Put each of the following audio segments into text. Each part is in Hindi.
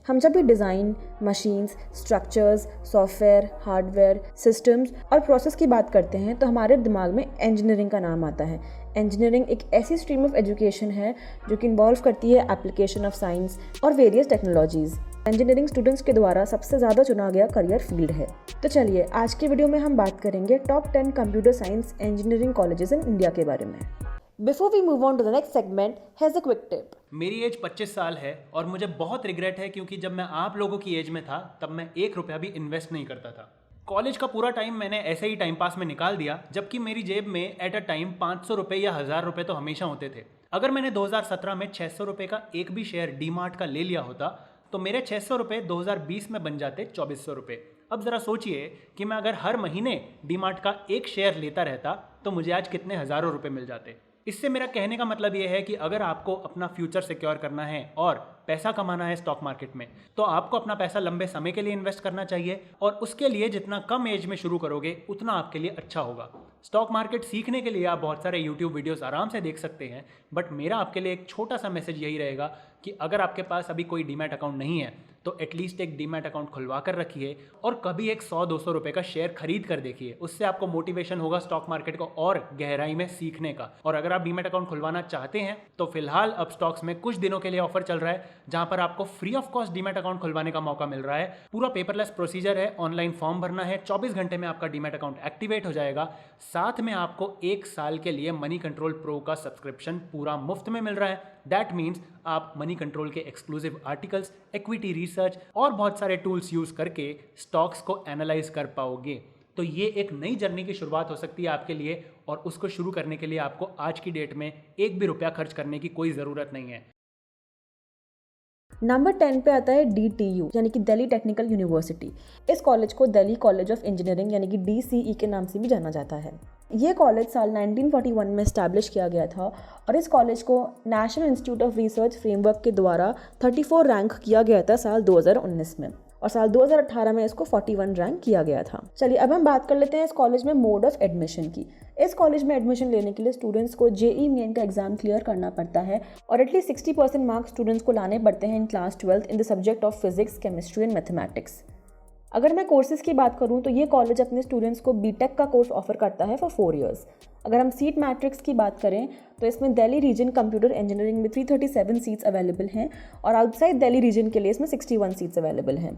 हम जब भी design, machines, structures, software, hardware, systems और प्रोसेस की बात करते हैं तो हमारे दिमाग में इंजीनियरिंग का नाम आता है। इंजीनियरिंग एक ऐसी स्ट्रीम ऑफ एजुकेशन है जो कि इन्वॉल्व करती है एप्लीकेशन ऑफ साइंस और वेरियस टेक्नोलॉजीज़। इंजीनियरिंग स्टूडेंट्स के द्वारा सबसे ज़्यादा चुना गया करियर फील्ड है। तो चलिए आज की वीडियो में हम बात करेंगे top 10 computer science engineering colleges in India के बारे में। Before we move on to the next segment, here's a quick tip. मेरी एज 25 साल है और मुझे बहुत रिग्रेट है क्योंकि जब मैं आप लोगों की एज में था तब मैं 1 रुपया भी इन्वेस्ट नहीं करता था। कॉलेज का पूरा टाइम मैंने ऐसे ही टाइम पास में निकाल दिया, जबकि मेरी जेब में एट अ टाइम 500 रुपये या 1000 रुपये तो हमेशा होते थे। अगर मैंने 2017 में 600 रुपये का एक भी शेयर डीमार्ट का ले लिया होता तो मेरे 600 रुपये 2020 में बन जाते 2400 रुपये। अब ज़रा सोचिए कि मैं अगर हर महीने डीमार्ट का एक शेयर लेता रहता तो मुझे आज कितने हज़ारों रुपये मिल जाते। इससे मेरा कहने का मतलब ये है कि अगर आपको अपना फ्यूचर सिक्योर करना है और पैसा कमाना है स्टॉक मार्केट में, तो आपको अपना पैसा लंबे समय के लिए इन्वेस्ट करना चाहिए और उसके लिए जितना कम एज में शुरू करोगे उतना आपके लिए अच्छा होगा। स्टॉक मार्केट सीखने के लिए आप बहुत सारे यूट्यूब वीडियोस आराम से देख सकते हैं, बट मेरा आपके लिए एक छोटा सा मैसेज यही रहेगा कि अगर आपके पास अभी कोई डीमैट अकाउंट नहीं है तो एटलीस्ट एक डीमैट अकाउंट खुलवा कर रखिए और कभी एक 100-200 रुपये का शेयर खरीद कर देखिए। उससे आपको मोटिवेशन होगा स्टॉक मार्केट को और गहराई में सीखने का। और अगर आप डीमैट अकाउंट खुलवाना चाहते हैं तो फिलहाल अब स्टॉक्स में कुछ दिनों के लिए ऑफर चल रहा है जहां पर आपको free of cost demat account खुलवाने का मौका मिल रहा है। पूरा पेपरलेस प्रोसीजर है, ऑनलाइन फॉर्म भरना है, 24 घंटे में आपका डीमैट अकाउंट एक्टिवेट हो जाएगा। साथ में आपको 1 साल के लिए मनी कंट्रोल प्रो का सब्सक्रिप्शन पूरा मुफ्त में मिल रहा है। दैट मीन्स आप मनी कंट्रोल के एक्सक्लूसिव आर्टिकल्स, इक्विटी रिसर्च और बहुत सारे टूल्स यूज करके स्टॉक्स को एनालाइज कर पाओगे। तो ये एक नई जर्नी की शुरुआत हो सकती है आपके लिए और उसको शुरू करने के लिए आपको आज की डेट में एक भी रुपया खर्च करने की कोई ज़रूरत नहीं है। नंबर 10 पे आता है DTU यानी कि दिल्ली टेक्निकल यूनिवर्सिटी। इस कॉलेज को दिल्ली कॉलेज ऑफ इंजीनियरिंग यानी कि DCE के नाम से भी जाना जाता है। ये कॉलेज साल 1941 में इस्टेब्लिश किया गया था और इस कॉलेज को national institute of research framework के द्वारा 34 रैंक किया गया था साल 2019 में और साल 2018 में इसको 41 रैंक किया गया था। चलिए अब हम बात कर लेते हैं इस कॉलेज में मोड ऑफ एडमिशन की। इस कॉलेज में एडमिशन लेने के लिए स्टूडेंट्स को JEE मेन का एग्जाम क्लियर करना पड़ता है और एटलीस्ट 60% मार्क्स स्टूडेंट्स को लाने पड़ते हैं in class 12 in the subject of physics, chemistry and mathematics. अगर मैं कोर्सेज की बात करूं तो ये कॉलेज अपने स्टूडेंट्स को BTech का कोर्स ऑफर करता है फॉर 4 ईयर्स। अगर हम सीट मैट्रिक्स की बात करें तो इसमें दिल्ली रीजन कंप्यूटर इंजीनियरिंग में 337 सीट्स अवेलेबल हैं और आउटसाइड दिल्ली रीजन के लिए इसमें 61 सीट्स अवेलेबल हैं।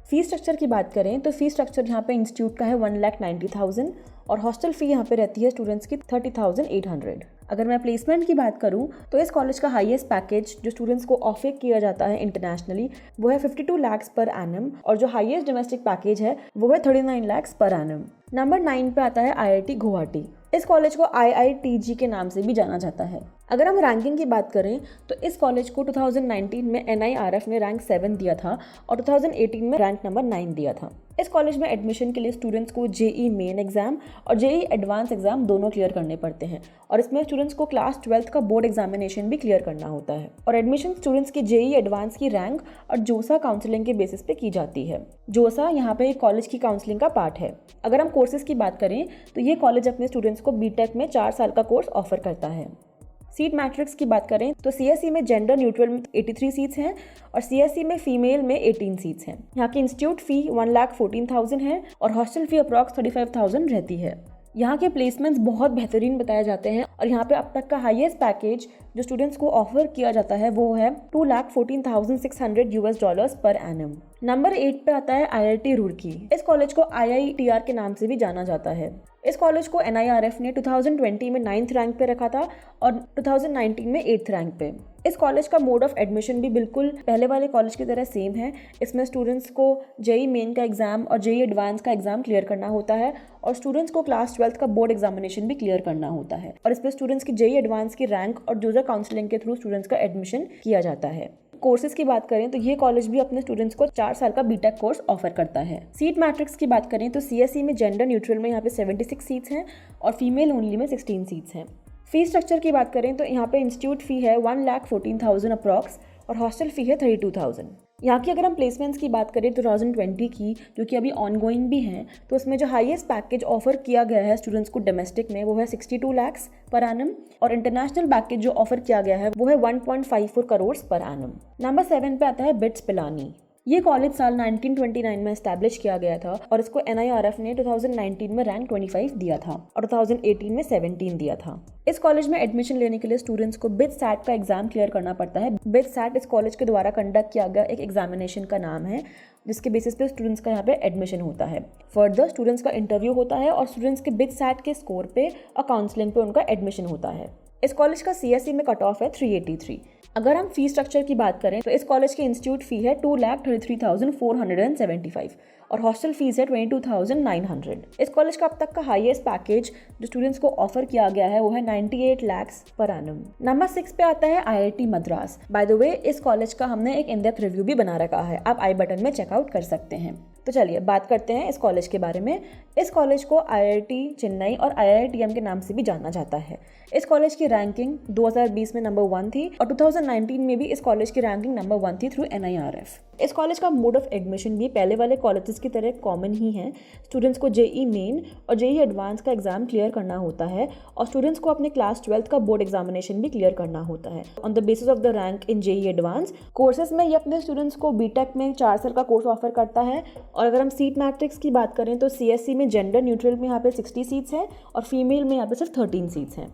फ़ीस स्ट्रक्चर की बात करें तो फ़ीस स्ट्रक्चर यहाँ पे इंस्टीट्यूट का है 1,90,000 और हॉस्टल फ़ी यहाँ पे रहती है स्टूडेंट्स की 30,800। अगर मैं प्लेसमेंट की बात करूँ तो इस कॉलेज का हाईएस्ट पैकेज जो स्टूडेंट्स को ऑफर किया जाता है इंटरनेशनली वो है 52 लाख पर एनम और जो हाईएस्ट डोमेस्टिक पैकेज है वो है 39 लाख पर एनम। नंबर 9 पे आता है IIT गुवाहाटी। इस कॉलेज को IITG के नाम से भी जाना जाता है। अगर हम रैंकिंग की बात करें तो इस कॉलेज को 2019 में NIRF ने रैंक 7 दिया था और 2018 में रैंक नंबर 9 दिया था। इस कॉलेज में एडमिशन के लिए स्टूडेंट्स को JEE मेन एग्जाम और JEE एडवांस एग्जाम दोनों क्लियर करने पड़ते हैं और इसमें स्टूडेंट्स को क्लास 12 का बोर्ड एग्जामिनेशन भी क्लियर करना होता है और एडमिशन स्टूडेंट्स की JEE एडवांस की रैंक और जोसा काउंसलिंग के बेसिस पे की जाती है। जोसा यहाँ पे कॉलेज की काउंसलिंग का पार्ट है। अगर हम कोर्सेज की बात करें तो ये कॉलेज अपने स्टूडेंट्स को BTech में 4 साल का कोर्स ऑफर करता है। सीट मैट्रिक्स की बात करें तो CSE में जेंडर न्यूट्रल में 83 सीट्स हैं और CSE में फीमेल में 18 सीट्स हैं। यहाँ की इंस्टीट्यूट फ़ी 1,14,000 है और हॉस्टल फ़ी अप्रॉक्स 35,000 रहती है। यहाँ के प्लेसमेंट्स बहुत बेहतरीन बताए जाते हैं और यहाँ पे अब तक का हाईएस्ट पैकेज जो स्टूडेंट्स को ऑफर किया जाता है वो है $2,14,600 पर एनम। नंबर 8 पे आता है IIT रुड़की। इस कॉलेज को IITR के नाम से भी जाना जाता है। इस कॉलेज को NIRF ने 2020 में 9th रैंक पे रखा था और 2019 में 8th रैंक पे। इस कॉलेज का मोड ऑफ एडमिशन भी बिल्कुल पहले वाले कॉलेज की तरह सेम है। इसमें स्टूडेंट्स को JEE मेन का एग्जाम और JEE एडवांस का एग्जाम क्लियर करना होता है और स्टूडेंट्स को क्लास 12 का बोर्ड एग्जामिनेशन भी क्लियर करना होता है और इसमें स्टूडेंट्स की JEE एडवांस की रैंक और जोसा काउंसलिंग के थ्रू स्टूडेंट्स का एडमिशन किया जाता है। कोर्सेज की बात करें तो ये कॉलेज भी अपने स्टूडेंट्स को 4 साल का BTech कोर्स ऑफर करता है। सीट मैट्रिक्स की बात करें तो CSE में जेंडर न्यूट्रल में यहाँ पे 76 सीट्स हैं और फीमेल ओनली में 16 सीट्स हैं। फीस स्ट्रक्चर की बात करें तो यहाँ पे इंस्टीट्यूट फ़ी है 1,14,000 अप्रॉक्स और हॉस्टल फ़ी है 32,000। यहाँ की अगर हम प्लेसमेंट्स की बात करें 2020 की जो कि अभी ऑनगोइंग भी हैं तो उसमें जो हाईएस्ट पैकेज ऑफर किया गया है स्टूडेंट्स को डोमेस्टिक में वो है 62 लाख पर एनम और इंटरनेशनल पैकेज जो ऑफर किया गया है वो है 1.54 करोड़ पर एनम। नंबर 7 पे आता है बिट्स पिलानी। ये कॉलेज साल 1929 में एस्टैब्लिश किया गया था और इसको NIRF ने 2019 में रैंक 25 दिया था और 2018 में 17 दिया था। इस कॉलेज में एडमिशन लेने के लिए स्टूडेंट्स को BITSAT का एग्जाम क्लियर करना पड़ता है। BITSAT इस कॉलेज के द्वारा कंडक्ट किया गया एक एग्जामिनेशन का नाम है, जिसके बेसिस पे स्टूडेंट्स का यहाँ पे एडमिशन होता है। फर्दर स्टूडेंट्स का इंटरव्यू होता है और स्टूडेंट्स के BITSAT के स्कोर पे और काउंसलिंग पे उनका एडमिशन होता है। इस कॉलेज का CSE में कट ऑफ है 383। अगर हम फी स्ट्रक्चर की बात करें तो इस कॉलेज की इंस्टीट्यूट फी है 2,33,475 और हॉस्टल फीस है 22,900। इस कॉलेज का अब तक का हाईएस्ट पैकेज जो स्टूडेंट्स को ऑफर किया गया है वो है 98 लाख पर एनम। नंबर 6 पे आता है IIT Madras. By the way इस कॉलेज का हमने एक इन डेप्थ रिव्यू भी बना रखा है, आप आई बटन में चेकआउट कर सकते हैं। तो चलिए बात करते हैं इस कॉलेज के बारे में। इस कॉलेज को IIT चेन्नई और IITM के नाम से भी जाना जाता है। इस कॉलेज की रैंकिंग 2020 में नंबर 1 थी और 2019 में भी इस कॉलेज की रैंकिंग नंबर 1 थी थ्रू NIRF। इस कॉलेज का मोड ऑफ एडमिशन भी पहले वाले कॉलेजेस की तरह कॉमन ही है। स्टूडेंट्स को JEE मेन और JEE एडवांस का एग्जाम क्लियर करना होता है और स्टूडेंट्स को अपने क्लास 12th का बोर्ड एग्जामिनेशन भी क्लियर करना होता है। On the basis of the rank in JEE advance courses में ये अपने स्टूडेंट्स को BTech में 4 साल का कोर्स ऑफर करता है। और अगर हम सीट मैट्रिक्स की बात करें तो CSE में जेंडर न्यूट्रल में यहाँ पे 60 सीट्स हैं और फीमेल में यहाँ पे सिर्फ 13 सीट्स हैं।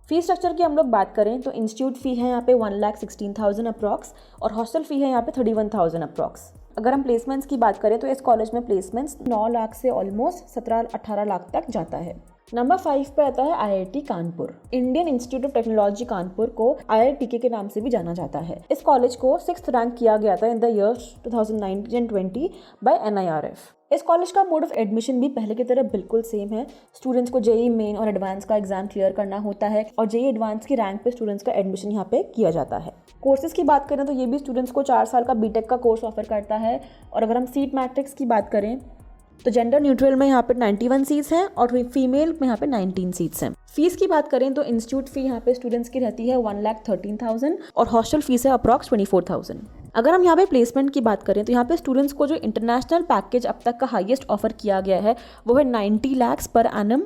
फी स्ट्रक्चर की हम लोग बात करें तो इंस्टीट्यूट फी है यहाँ पे 1,16,000 अप्रॉक्स और हॉस्टल फी है यहाँ पे 31,000 अप्रॉक्स। अगर हम प्लेसमेंट्स की बात करें तो इस कॉलेज में प्लेसमेंट्स 9 लाख से ऑलमोस्ट 17-18 लाख तक जाता है। नंबर 5 पे आता है IIT Kanpur. Indian institute of technology Kanpur को IITK के नाम से भी जाना जाता है। इस कॉलेज को 6th रैंक किया गया था in the year 2019-20 by NIRF। इस कॉलेज का मोड ऑफ एडमिशन भी पहले की तरह बिल्कुल सेम है। स्टूडेंट्स को JEE मेन और एडवांस का एग्जाम क्लियर करना होता है और JEE एडवांस की रैंक पे स्टूडेंट्स का एडमिशन यहाँ पे किया जाता है। कोर्सेज की बात करें तो ये भी स्टूडेंट्स को 4 साल का BTech का कोर्स ऑफर करता है। और अगर हम सीट मैट्रिक्स की बात करें तो जेंडर न्यूट्रल में यहाँ पे 91 सीट्स हैं और फीमेल में यहाँ पे 19 सीट्स हैं। फीस की बात करें तो इंस्टीट्यूट फी यहाँ पे स्टूडेंट्स की रहती है 1,13,000 और हॉस्टल फीस है अप्रॉक्स 24,000। अगर हम यहाँ पे प्लेसमेंट की बात करें तो यहाँ पे स्टूडेंट्स को जो इंटरनेशनल पैकेज अब तक का हाईएस्ट ऑफर किया गया है वो है 90 लाख पर एनम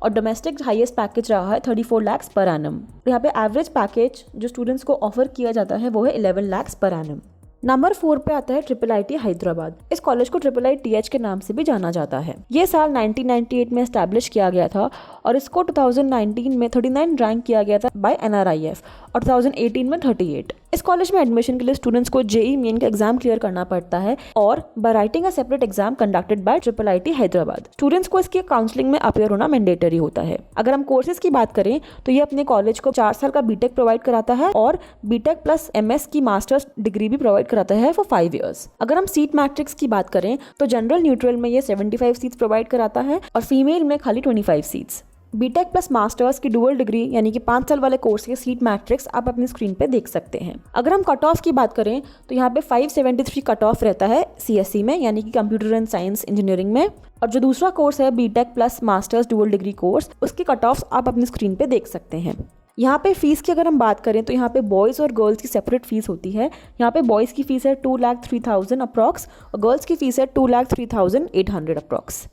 और डोमेस्टिक हाईएस्ट पैकेज रहा है 34 लाख पर एनम। यहाँ पे एवरेज पैकेज जो स्टूडेंट्स को ऑफर किया जाता है वो है 11 लाख पर एनम। नंबर 4 पे आता है IIIT हैदराबाद। इस कॉलेज को IIITH के नाम से भी जाना जाता है। ये साल 1998 में एस्टैब्लिश किया गया था और इसको 2019 में 39 रैंक किया गया था बाय NRIF और 2018 में 38। इस कॉलेज में एडमिशन के लिए स्टूडेंट्स को JEE मेन का एग्जाम क्लियर करना पड़ता है और by writing a separate exam conducted by IIIT Hyderabad. Students को इसके काउंसलिंग में अपीयर होना मैंडेटरी होता है। अगर हम कोर्सेज की बात करें तो ये अपने कॉलेज को 4 साल का BTech प्रोवाइड कराता है और BTech प्लस MS की मास्टर्स डिग्री भी प्रोवाइड कराता है फॉर 5 इयर्स। अगर हम सीट मैट्रिक्स की बात करें तो जनरल न्यूट्रल में ये 75 सीट्स प्रोवाइड कराता है और फीमेल में खाली 25 सीट्स। BTech प्लस मास्टर्स की डुअल डिग्री यानी कि 5 साल वाले कोर्स के सीट मैट्रिक्स आप अपनी स्क्रीन पे देख सकते हैं। अगर हम कट ऑफ की बात करें तो यहाँ पे 573 कट ऑफ रहता है CSE में यानी कि कंप्यूटर एंड साइंस इंजीनियरिंग में। और जो दूसरा कोर्स है BTech plus masters dual degree course उसके कट ऑफ आप अपनी स्क्रीन पे देख सकते हैं। यहाँ पे फीस की अगर हम बात करें तो यहाँ पे बॉयज़ और गर्ल्स की सेपरेट फीस होती है। यहाँ पे बॉयज़ की फीस है 2,03,000 अप्रॉक्स और गर्ल्स की फीस है 2,03,800 अप्रॉक्स।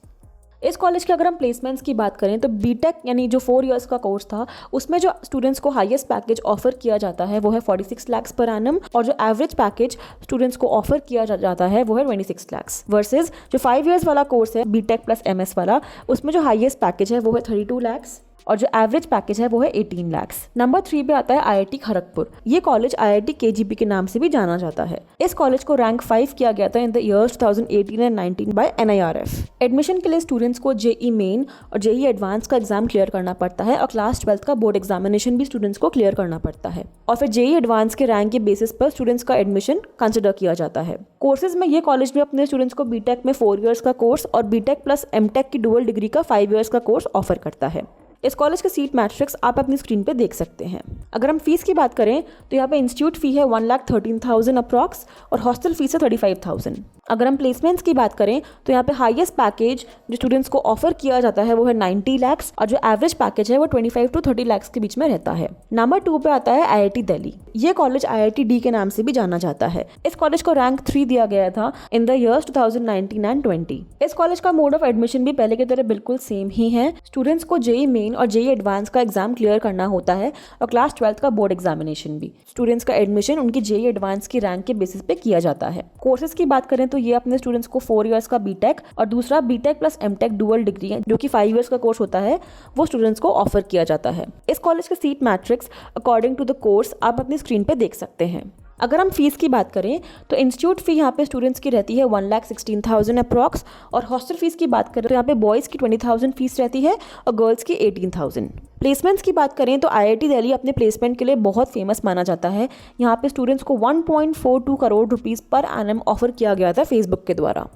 इस कॉलेज के अगर हम प्लेसमेंट्स की बात करें तो BTech यानी जो 4 इयर्स का कोर्स था उसमें जो स्टूडेंट्स को हाईएस्ट पैकेज ऑफर किया जाता है वो है 46 लाख पर एनम और जो एवरेज पैकेज स्टूडेंट्स को ऑफर किया जाता है वो है 26 लाख वर्सेस जो 5 इयर्स वाला कोर्स है BTech प्लस MS वाला उसमें जो हाईएस्ट पैकेज है वो है 32 लाख और जो एवरेज पैकेज है वो है 18 लाख। नंबर 3 पे आता है IIT खड़गपुर। ये कॉलेज IIT KGP के नाम से भी जाना जाता है। इस कॉलेज को रैंक 5 किया गया था in the years 2018 and 19 by NIRF। Admission के लिए स्टूडेंट्स को JEE मेन और JEE एडवांस का एग्जाम क्लियर करना पड़ता है और क्लास 12th का बोर्ड एग्जामिनेशन भी स्टूडेंट्स को क्लियर करना पड़ता है और फिर JEE एडवांस के रैंक के बेसिस पर स्टूडेंट्स का एडमिशन कंसिडर किया जाता है। कोर्सेज में ये कॉलेज भी अपने स्टूडेंट्स को BTech में 4 इयर्स का कोर्स और BTech प्लस MTech की डुअल डिग्री का 5 इयर्स का कोर्स ऑफर करता है। इस कॉलेज के सीट मैट्रिक्स आप अपनी स्क्रीन पे देख सकते हैं। अगर हम फीस की बात करें तो यहाँ पे इंस्टीट्यूट फी है 1,13,000 अप्रॉक्स और हॉस्टल फीस है 35,000। अगर हम प्लेसमेंट्स की बात करें तो यहाँ पे हाईएस्ट पैकेज जो स्टूडेंट्स को ऑफर किया जाता है वो है 90 लाख और जो एवरेज पैकेज है वो 25 to 30 लाख के बीच में रहता है। नंबर 2 पे आता है IIT दिल्ली। ये कॉलेज IIT D के नाम से भी जाना जाता है। इस कॉलेज को रैंक 3 दिया गया था इन द ईयर्स 2019 एंड 20। इस कॉलेज का मोड ऑफ एडमिशन भी पहले की तरह बिल्कुल सेम ही है। स्टूडेंट्स को JEE मेन मेन और जेईई एडवांस का एग्जाम क्लियर करना होता है और क्लास 12th का बोर्ड एग्जामिनेशन भी। स्टूडेंट्स का एडमिशन उनकी जेईई एडवांस की रैंक के बेसिस पे किया जाता है। कोर्सेज की बात करें तो ये अपने स्टूडेंट्स को 4 इयर्स का बीटेक और दूसरा BTech plus MTech dual degree है जो कि 5 इयर्स का कोर्स होता है, वो स्टूडेंट्स को ऑफर किया जाता है। इस कॉलेज के seat matrix according to the course आप अपनी स्क्रीन पे देख सकते हैं। अगर हम फीस की बात करें तो इंस्टीट्यूट फी यहाँ पे स्टूडेंट्स की रहती है 1,16,000 अप्रॉक्स, और हॉस्टल फीस की बात करें तो यहाँ पे बॉयज़ की 20,000 फीस रहती है और गर्ल्स की 18,000। प्लेसमेंट्स की बात करें तो आईआईटी दिल्ली अपने प्लेसमेंट के लिए बहुत फेमस माना जाता है। यहाँ पे स्टूडेंट्स को 1.42 crore rupees per annum offer किया गया था फेसबुक के द्वारा।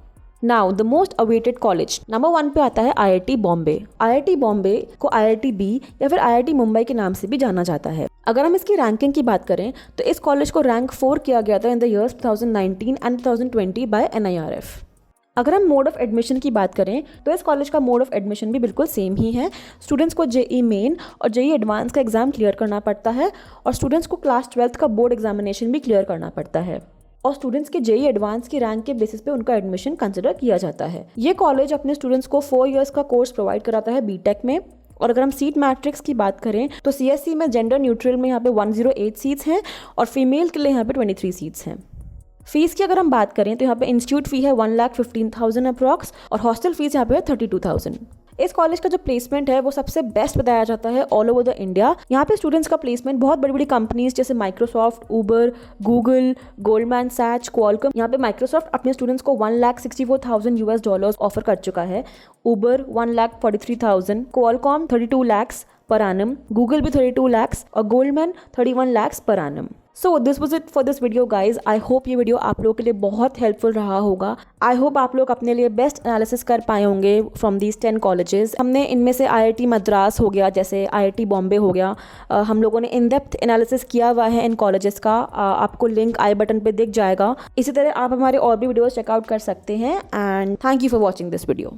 Now the most awaited college number 1 पे आता है आईआईटी बॉम्बे। आईआईटी बॉम्बे को आईआईटी बी या फिर आईआईटी मुंबई के नाम से भी जाना जाता है। अगर हम इसकी रैंकिंग की बात करें तो इस कॉलेज को रैंक 4 किया गया था in the years 2019 and 2020 by NIRF। अगर हम मोड ऑफ एडमिशन की बात करें तो इस कॉलेज का मोड ऑफ एडमिशन भी बिल्कुल सेम ही है। स्टूडेंट्स को जेईई मेन और जेईई एडवांस का एग्जाम क्लियर करना पड़ता है और स्टूडेंट्स को क्लास 12th का बोर्ड एग्जामिनेशन भी क्लियर करना पड़ता है और स्टूडेंट्स के जेईई एडवांस की रैंक के बेसिस पे उनका एडमिशन कंसिडर किया जाता है। ये कॉलेज अपने स्टूडेंट्स को 4 इयर्स का कोर्स प्रोवाइड कराता है बीटेक में। और अगर हम सीट मैट्रिक्स की बात करें तो सीएससी में जेंडर न्यूट्रल में यहाँ पे 108 सीट्स हैं और फीमेल के लिए यहाँ पे 23 सीट्स हैं। फीस की अगर हम बात करें तो यहाँ पे इंस्टीट्यूट फी है 1,15,000 अप्रॉक्स और हॉस्टल फीस यहाँ पे है 32,000। इस कॉलेज का जो प्लेसमेंट है वो सबसे बेस्ट बताया जाता है ऑल ओवर द इंडिया। यहाँ पे स्टूडेंट्स का प्लेसमेंट बहुत बड़ी बड़ी कंपनीज जैसे माइक्रोसॉफ्ट, उबर, गूगल, गोल्डमैन सैच, क्वालकॉम। यहाँ पे माइक्रोसॉफ्ट अपने स्टूडेंट्स को $1,64,000 US ऑफर कर चुका है, उबर 1,43,000, Qualcomm 32 lakhs per annum, Google भी 32 lakhs और Goldman 31 lakhs per annum। So this was it for this video guys. I hope ये वीडियो आप लोगों के लिए बहुत हेल्पफुल रहा होगा। आई होप आप लोग अपने लिए बेस्ट एनालिसिस कर पाए होंगे फ्रॉम दीज 10 कॉलेजेस। हमने इनमें से आईआईटी मद्रास हो गया, जैसे आईआईटी बॉम्बे हो गया, हम लोगों ने इन डेप्थ एनालिसिस किया हुआ है इन कॉलेजेस का। आपको लिंक आई बटन पे दिख जाएगा। इसी तरह आप हमारे और भी वीडियोज़ चेकआउट कर सकते हैं। And thank you for watching this video.